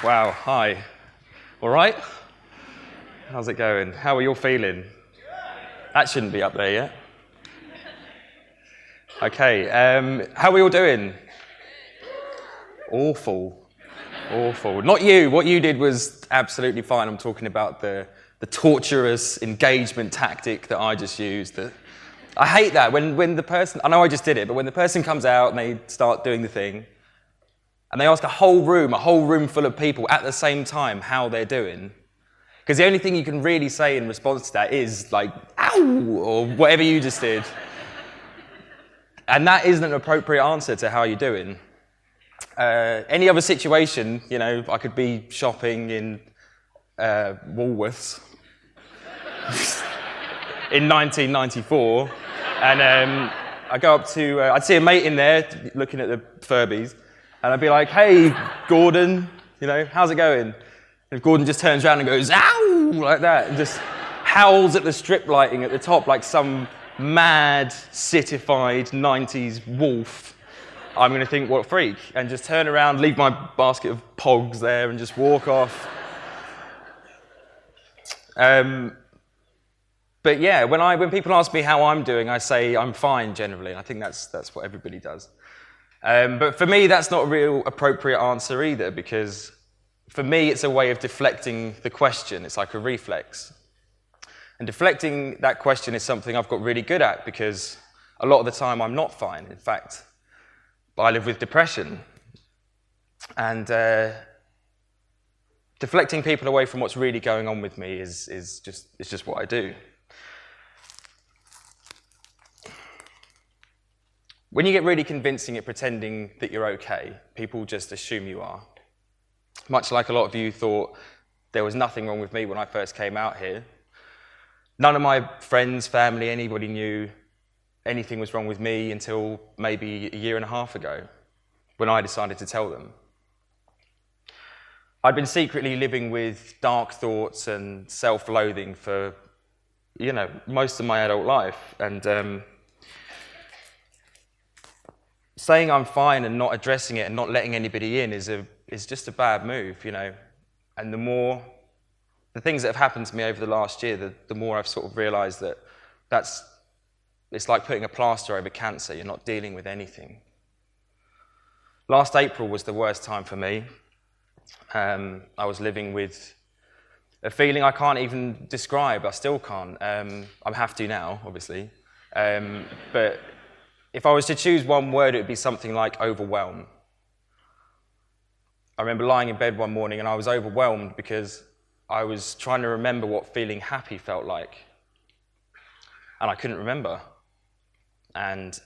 Wow, hi. All right? How's it going? How are you all feeling? That shouldn't be up there yet. Okay, how are we all doing? Awful. Awful. Not you. What you did was absolutely fine. I'm talking about the torturous engagement tactic that I just used. I hate that when the person, I know I just did it, but when the person comes out and they start doing the thing, and they ask a whole room full of people at the same time how they're doing, because the only thing you can really say in response to that is like, ow, or whatever you just did. And that isn't an appropriate answer to how you're doing. Any other situation, I could be shopping in Woolworths in 1994, and I go up to, I'd see a mate in there looking at the Furbies, and I'd be like, hey, Gordon, how's it going? And if Gordon just turns around and goes, ow, like that, and just howls at the strip lighting at the top like some mad, citified 90s wolf, I'm going to think, what a freak, and just turn around, leave my basket of pogs there, and just walk off. But yeah, when people ask me how I'm doing, I say I'm fine generally. I think that's what everybody does. But for me, that's not a real appropriate answer either, because for me, it's a way of deflecting the question. It's like a reflex. And deflecting that question is something I've got really good at, because a lot of the time I'm not fine. In fact, I live with depression. And deflecting people away from what's really going on with me is just what I do. When you get really convincing at pretending that you're okay, people just assume you are. Much like a lot of you thought there was nothing wrong with me when I first came out here. None of my friends, family, anybody knew anything was wrong with me until maybe a year and a half ago, when I decided to tell them. I'd been secretly living with dark thoughts and self-loathing for, most of my adult life. And saying I'm fine and not addressing it and not letting anybody in is just a bad move, And the things that have happened to me over the last year, the more I've sort of realised that it's like putting a plaster over cancer. You're not dealing with anything. Last April was the worst time for me. I was living with a feeling I can't even describe. I still can't. I have to now, obviously. But if I was to choose one word, it would be something like overwhelm. I remember lying in bed one morning and I was overwhelmed because I was trying to remember what feeling happy felt like. And I couldn't remember. And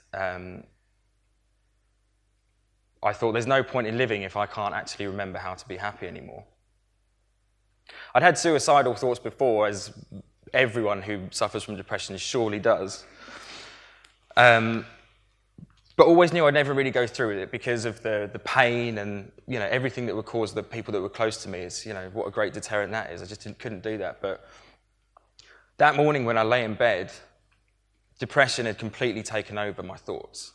I thought there's no point in living if I can't actually remember how to be happy anymore. I'd had suicidal thoughts before, as everyone who suffers from depression surely does. But always knew I'd never really go through with it because of the pain and everything that would cause the people that were close to me. Is what a great deterrent that is. I just couldn't do that. But that morning when I lay in bed, depression had completely taken over my thoughts.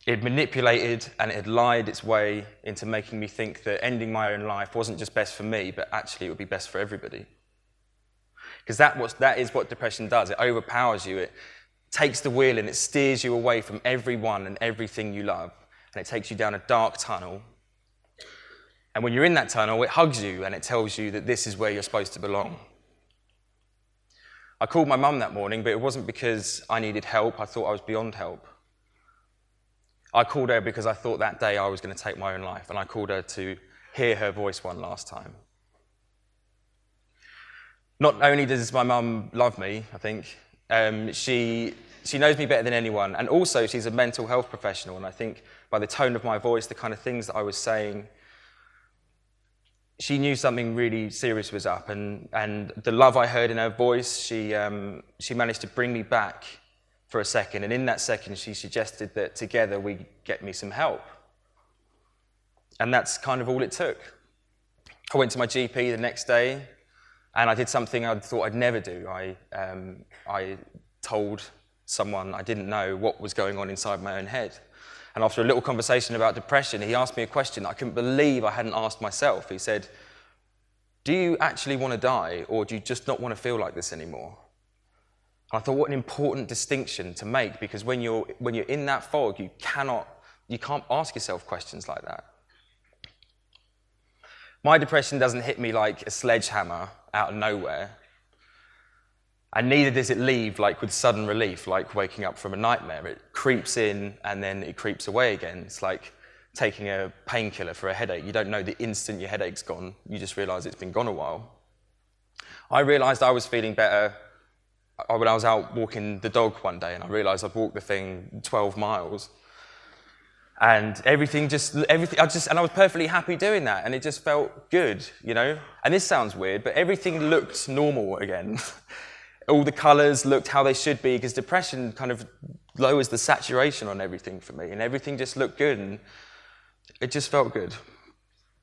It had manipulated and it had lied its way into making me think that ending my own life wasn't just best for me, but actually it would be best for everybody. Because that is what depression does. It overpowers you. It takes the wheel and it steers you away from everyone and everything you love. And it takes you down a dark tunnel. And when you're in that tunnel, it hugs you and it tells you that this is where you're supposed to belong. I called my mum that morning, but it wasn't because I needed help. I thought I was beyond help. I called her because I thought that day I was going to take my own life, and I called her to hear her voice one last time. Not only does my mum love me, I think, she knows me better than anyone, and also she's a mental health professional, and I think by the tone of my voice, the kind of things that I was saying, she knew something really serious was up, and the love I heard in her voice, she managed to bring me back for a second, and in that second she suggested that together we get me some help. And that's kind of all it took. I went to my GP the next day, and I did something I thought I'd never do. I told someone I didn't know what was going on inside my own head. And after a little conversation about depression, he asked me a question that I couldn't believe I hadn't asked myself. He said, "Do you actually want to die, or do you just not want to feel like this anymore?" And I thought, what an important distinction to make, because when you're in that fog, you can't ask yourself questions like that. My depression doesn't hit me like a sledgehammer out of nowhere. And neither does it leave like with sudden relief, like waking up from a nightmare. It creeps in and then it creeps away again. It's like taking a painkiller for a headache. You don't know the instant your headache's gone. You just realise it's been gone a while. I realised I was feeling better when I was out walking the dog one day, and I realised I'd walked the thing 12 miles. And I was perfectly happy doing that, and it just felt good, you know? And this sounds weird, but everything looked normal again. All the colours looked how they should be, because depression kind of lowers the saturation on everything for me, and everything just looked good, and it just felt good.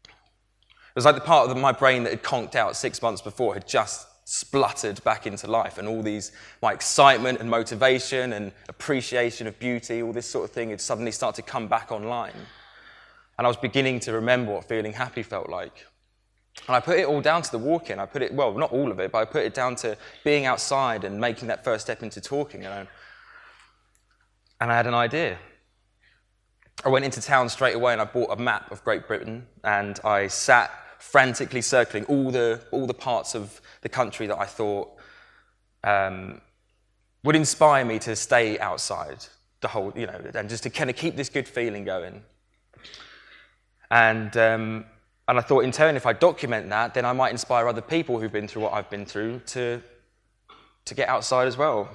It was like the part of my brain that had conked out 6 months before had just spluttered back into life, and all these, my excitement and motivation and appreciation of beauty, all this sort of thing had suddenly started to come back online. And I was beginning to remember what feeling happy felt like. And I put it all down to the walking. Well, not all of it, but I put it down to being outside and making that first step into talking. And I had an idea. I went into town straight away and I bought a map of Great Britain, and I sat frantically circling all the parts of the country that I thought would inspire me to stay outside the whole, and just to kind of keep this good feeling going. And I thought, in turn, if I document that, then I might inspire other people who've been through what I've been through to get outside as well.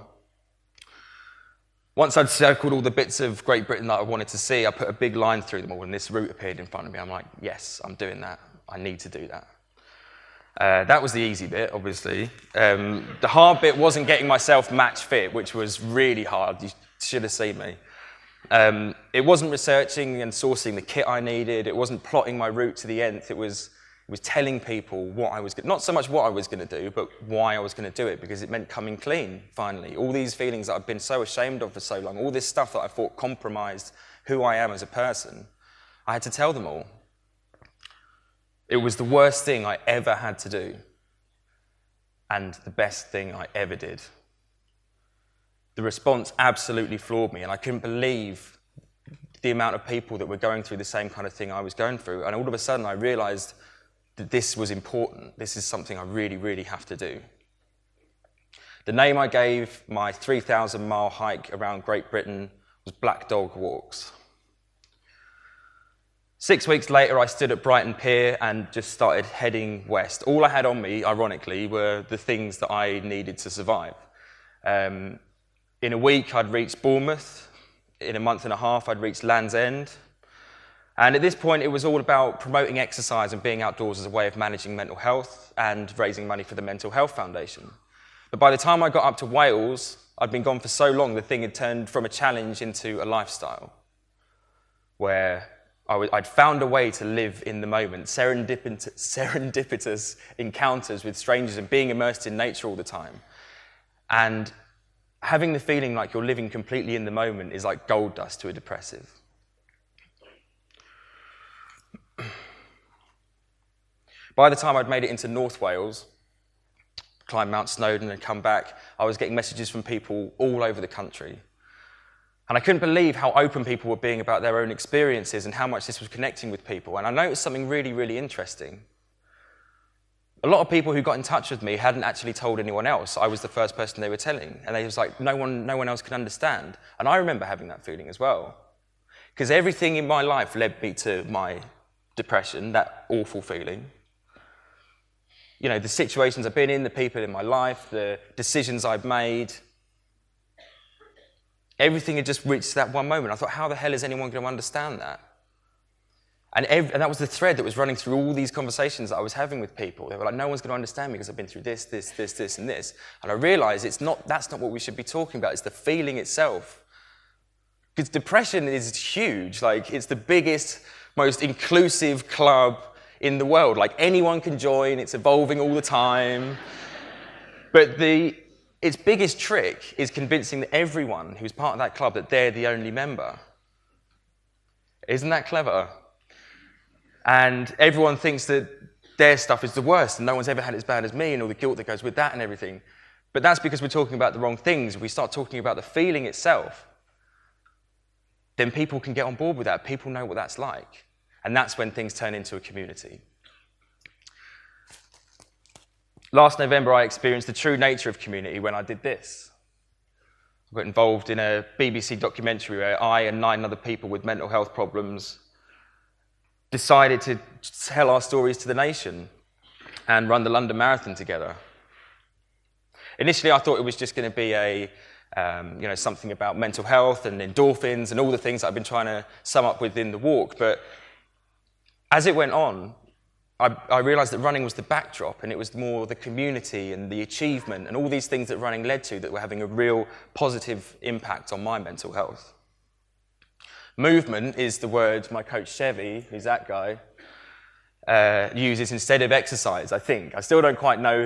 Once I'd circled all the bits of Great Britain that I wanted to see, I put a big line through them all, and this route appeared in front of me. I'm like, yes, I'm doing that. I need to do that. That was the easy bit, obviously. The hard bit wasn't getting myself match fit, which was really hard. You should have seen me. It wasn't researching and sourcing the kit I needed. It wasn't plotting my route to the nth. It was telling people not so much what I was going to do, but why I was going to do it, because it meant coming clean, finally. All these feelings that I've been so ashamed of for so long, all this stuff that I thought compromised who I am as a person, I had to tell them all. It was the worst thing I ever had to do, and the best thing I ever did. The response absolutely floored me, and I couldn't believe the amount of people that were going through the same kind of thing I was going through. And all of a sudden, I realised that this was important. This is something I really, really have to do. The name I gave my 3,000-mile hike around Great Britain was Black Dog Walks. 6 weeks later, I stood at Brighton Pier and just started heading west. All I had on me, ironically, were the things that I needed to survive. In a week, I'd reached Bournemouth. In a month and a half, I'd reached Land's End. And at this point, it was all about promoting exercise and being outdoors as a way of managing mental health and raising money for the Mental Health Foundation. But by the time I got up to Wales, I'd been gone for so long, the thing had turned from a challenge into a lifestyle, where I'd found a way to live in the moment, serendipitous encounters with strangers and being immersed in nature all the time. And having the feeling like you're living completely in the moment is like gold dust to a depressive. By the time I'd made it into North Wales, climbed Mount Snowdon and come back, I was getting messages from people all over the country. And I couldn't believe how open people were being about their own experiences and how much this was connecting with people. And I noticed something really, really interesting. A lot of people who got in touch with me hadn't actually told anyone else. I was the first person they were telling. And they was like, no one else can understand. And I remember having that feeling as well. Because everything in my life led me to my depression, that awful feeling. You know, the situations I've been in, the people in my life, the decisions I've made. Everything had just reached that one moment. I thought, how the hell is anyone going to understand that? And that was the thread that was running through all these conversations that I was having with people. They were like, no one's going to understand me because I've been through this, and this. And I realised that's not what we should be talking about. It's the feeling itself. Because depression is huge. Like, it's the biggest, most inclusive club in the world. Like, anyone can join. It's evolving all the time. But its biggest trick is convincing everyone who's part of that club that they're the only member. Isn't that clever? And everyone thinks that their stuff is the worst and no one's ever had it as bad as me and all the guilt that goes with that and everything. But that's because we're talking about the wrong things. If we start talking about the feeling itself, then people can get on board with that. People know what that's like. And that's when things turn into a community. Last November, I experienced the true nature of community when I did this. I got involved in a BBC documentary where I and 9 other people with mental health problems decided to tell our stories to the nation and run the London Marathon together. Initially, I thought it was just going to be something about mental health and endorphins and all the things that I've been trying to sum up within the walk. But as it went on, I realized that running was the backdrop and it was more the community and the achievement and all these things that running led to that were having a real positive impact on my mental health. Movement is the word my coach Chevy, who's that guy, uses instead of exercise, I think. I still don't quite know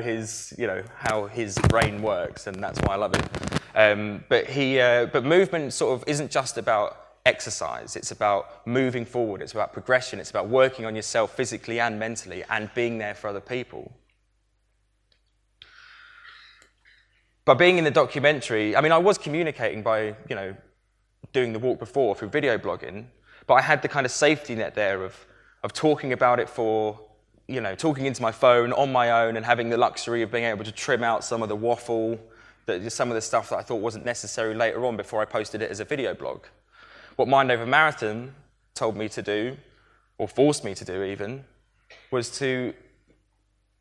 how his brain works, and that's why I love it. But movement sort of isn't just about exercise. It's about moving forward. It's about progression. It's about working on yourself physically and mentally and being there for other people. By being in the documentary, I was communicating by, doing the walk before through video blogging, but I had the kind of safety net there of talking about it talking into my phone on my own and having the luxury of being able to trim out some of the waffle, some of the stuff that I thought wasn't necessary later on before I posted it as a video blog. What Mind Over Marathon told me to do, or forced me to do even, was to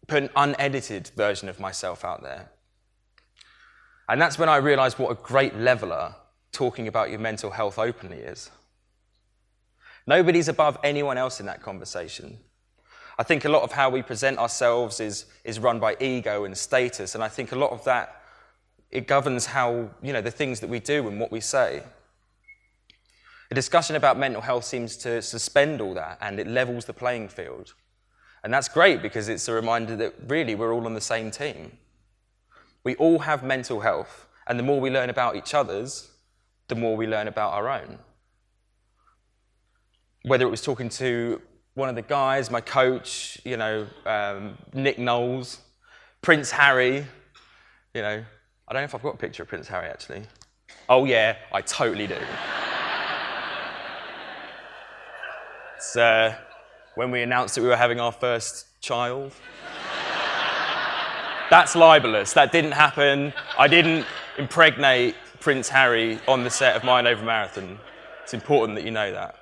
put an unedited version of myself out there. And that's when I realized what a great leveler talking about your mental health openly is. Nobody's above anyone else in that conversation. I think a lot of how we present ourselves is run by ego and status, and I think a lot of that, it governs how, the things that we do and what we say. A discussion about mental health seems to suspend all that, and it levels the playing field. And that's great because it's a reminder that really we're all on the same team. We all have mental health, and the more we learn about each other's, the more we learn about our own. Whether it was talking to one of the guys, my coach, Nick Knowles, Prince Harry, I don't know if I've got a picture of Prince Harry actually. Oh yeah, I totally do. It's when we announced that we were having our first child. That's libelous. That didn't happen. I didn't impregnate Prince Harry on the set of Mind Over Marathon. It's important that you know that.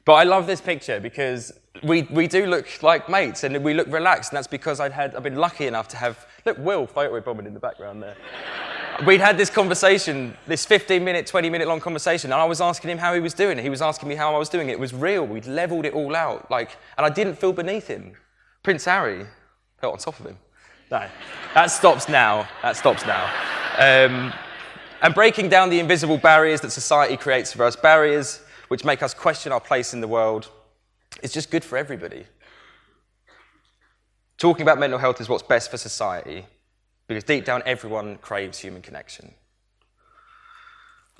But I love this picture because we do look like mates and we look relaxed, and that's because I've been lucky enough to have, look, Will photobombing in the background there. We'd had this conversation, this 15-minute, 20-minute long conversation, and I was asking him how he was doing. He was asking me how I was doing. It was real. We'd leveled it all out, and I didn't feel beneath him. Prince Harry felt on top of him. No, that stops now. And breaking down the invisible barriers that society creates for us, barriers which make us question our place in the world, is just good for everybody. Talking about mental health is what's best for society, because deep down everyone craves human connection.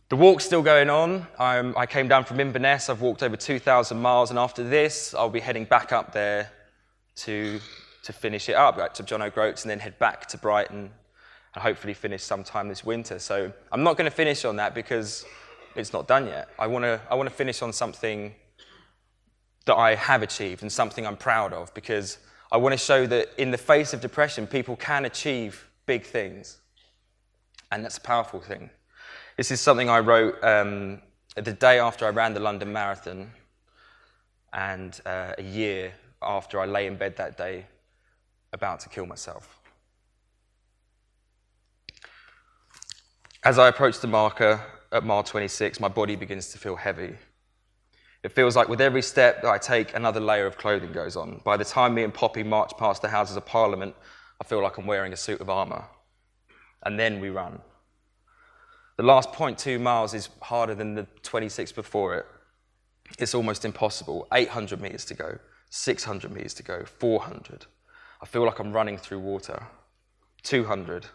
The walk's still going on. I came down from Inverness. I've walked over 2,000 miles, and after this, I'll be heading back up there to finish it up, back to John O'Groats, and then head back to Brighton and hopefully finish sometime this winter. So I'm not going to finish on that because it's not done yet. I want to finish on something that I have achieved and something I'm proud of, because I want to show that in the face of depression, people can achieve big things. And that's a powerful thing. This is something I wrote the day after I ran the London Marathon, and a year after I lay in bed that day about to kill myself. As I approach the marker at mile 26, my body begins to feel heavy. It feels like with every step that I take, another layer of clothing goes on. By the time me and Poppy march past the Houses of Parliament, I feel like I'm wearing a suit of armour. And then we run. The last 0.2 miles is harder than the 26 before it. It's almost impossible. 800 metres to go, 600 metres to go, 400. I feel like I'm running through water. 200.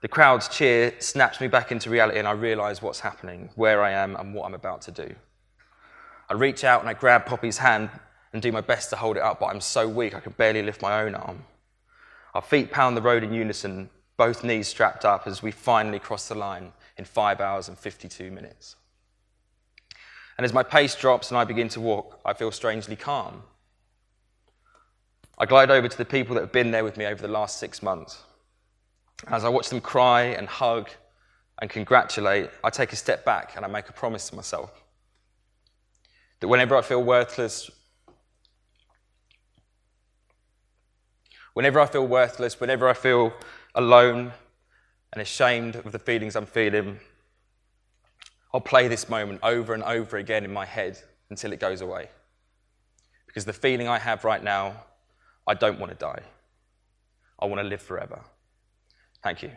The crowd's cheer snaps me back into reality and I realise what's happening, where I am and what I'm about to do. I reach out and I grab Poppy's hand and do my best to hold it up, but I'm so weak I can barely lift my own arm. Our feet pound the road in unison, both knees strapped up as we finally cross the line in 5 hours and 52 minutes. And as my pace drops and I begin to walk, I feel strangely calm. I glide over to the people that have been there with me over the last 6 months. As I watch them cry and hug and congratulate, I take a step back and I make a promise to myself that whenever I feel worthless, whenever I feel alone and ashamed of the feelings I'm feeling, I'll play this moment over and over again in my head until it goes away. Because the feeling I have right now, I don't want to die. I want to live forever. Thank you.